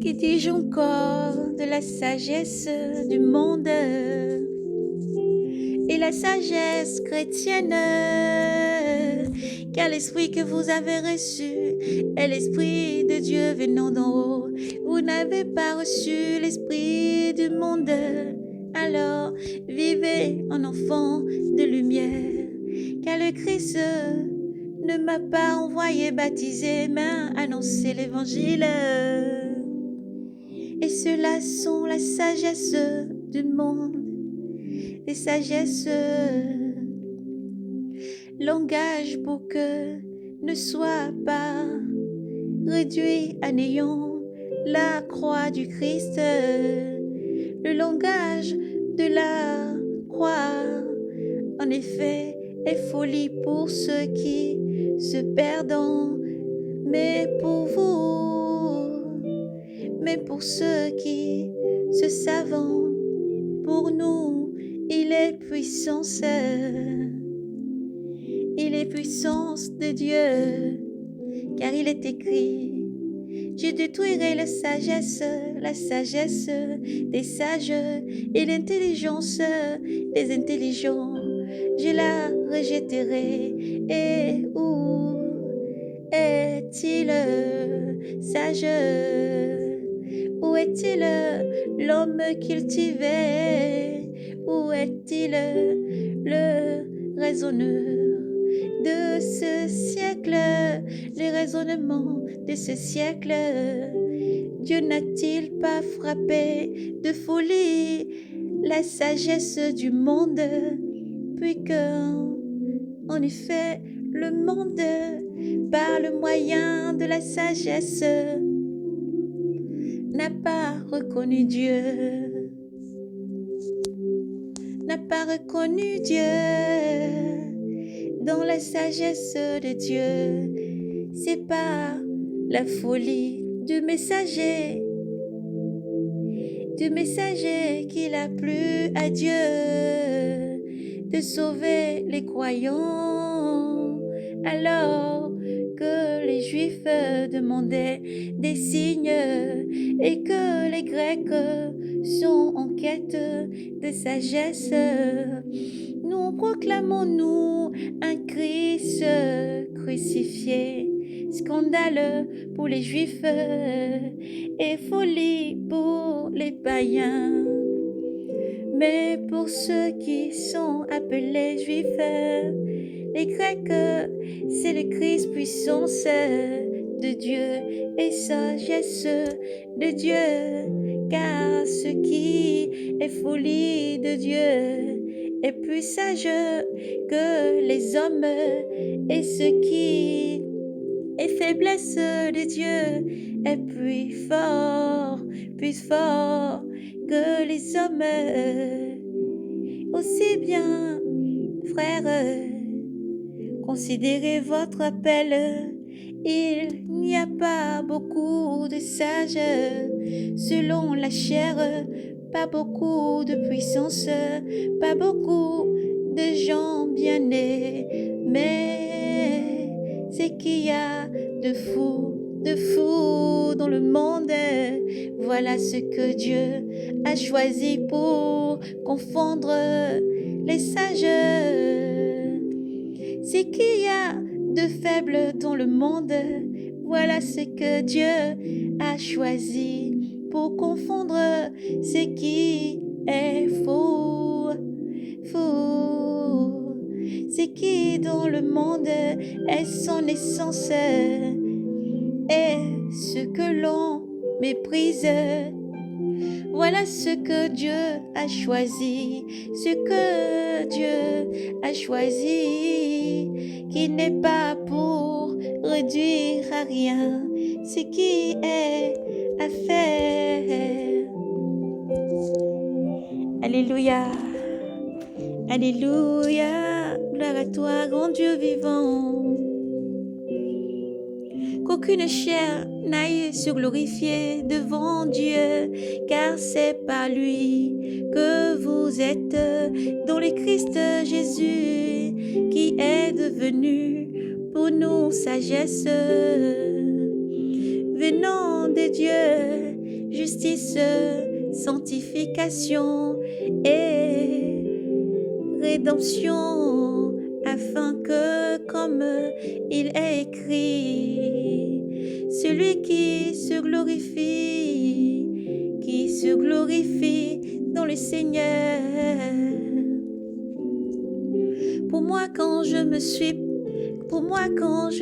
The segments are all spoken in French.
Que dis-je encore de la sagesse du monde et la sagesse chrétienne? Car l'esprit que vous avez reçu est l'esprit de Dieu venant d'en haut. Vous n'avez pas reçu l'esprit du monde, alors vivez en enfant de lumière. Car le Christ ne m'a pas envoyé baptiser, mais annoncer l'évangile. Et ceux-là sont la sagesse du monde, les sagesses, langage pour que ne soit pas réduit à néant la croix du Christ. Le langage de la croix, en effet, est folie pour ceux qui se perdent, mais pour vous, mais pour ceux qui se savent, pour nous, il est puissance. Il est puissance de Dieu, car il est écrit: je détruirai la sagesse des sages et l'intelligence des intelligents. Je la rejetterai. Et où est-il sage? Où est-il l'homme cultivé? Où est-il le raisonneur de ce siècle? Les raisonnements de ce siècle. Dieu n'a-t-il pas frappé de folie la sagesse du monde, puis que, en effet, le monde, par le moyen de la sagesse, n'a pas reconnu Dieu, n'a pas reconnu Dieu. Dans la sagesse de Dieu, c'est pas la folie du messager qu'il a plu à Dieu de sauver les croyants, alors que les Juifs demandaient des signes et que les Grecs sont en quête de sagesse. Nous proclamons, nous, un Christ crucifié, scandale pour les Juifs et folie pour les païens. Mais pour ceux qui sont appelés Juifs, les Grecs, c'est le Christ, puissance de Dieu et sagesse de Dieu, car ce qui est folie de Dieu est plus sage que les hommes, et ce qui est faiblesse de Dieu est plus fort que les hommes. Aussi bien, frères, considérez votre appel. Il n'y a pas beaucoup de sages selon la chair, pas beaucoup de puissance, pas beaucoup de gens bien nés, mais c'est qu'il y a de fous dans le monde. Voilà ce que Dieu a choisi pour confondre les sages. C'est qu'il y a de faibles dans le monde. Voilà ce que Dieu a choisi pour confondre ce qui est faux. Ce qui dans le monde est son essence et ce que l'on méprise. Voilà ce que Dieu a choisi, ce que Dieu a choisi, qui n'est pas pour réduire à rien ce qui est à faire. Alléluia, alléluia, gloire à toi, grand Dieu vivant. Qu'aucune chair n'aille se glorifier devant Dieu, car c'est par lui que vous êtes dans le Christ Jésus, qui est devenu pour nous sagesse venant de Dieu justice, sanctification et rédemption, afin que, comme il est écrit, celui qui se glorifie dans le Seigneur. Pour moi quand je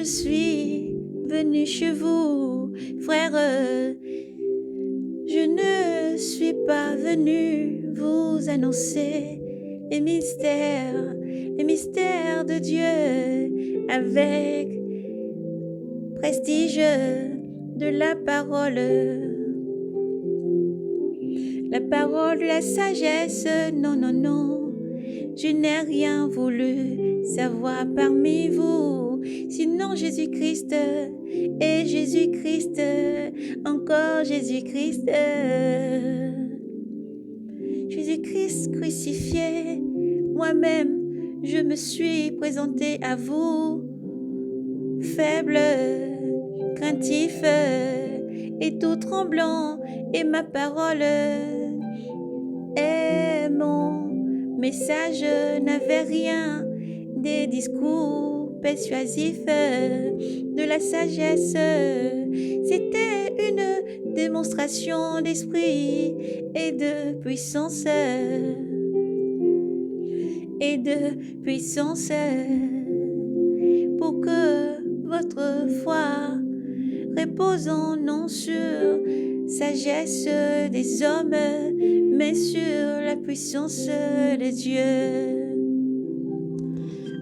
suis venu chez vous, frère, je ne suis pas venu vous annoncer les mystères de Dieu avec prestige de la parole de la sagesse. Non, non, non, je n'ai rien voulu savoir parmi vous, sinon Jésus-Christ et Jésus-Christ, encore Jésus-Christ. Jésus-Christ crucifié, moi-même, je me suis présenté à vous, faible, craintif et tout tremblant, et ma parole et mon message n'avait rien des discours persuasifs de la sagesse. C'était une démonstration d'esprit et de puissance. Pour que votre foi repose non sur sagesse des hommes, mais sur la puissance de Dieu.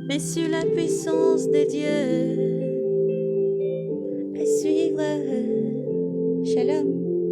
Mais sur la puissance de Dieu.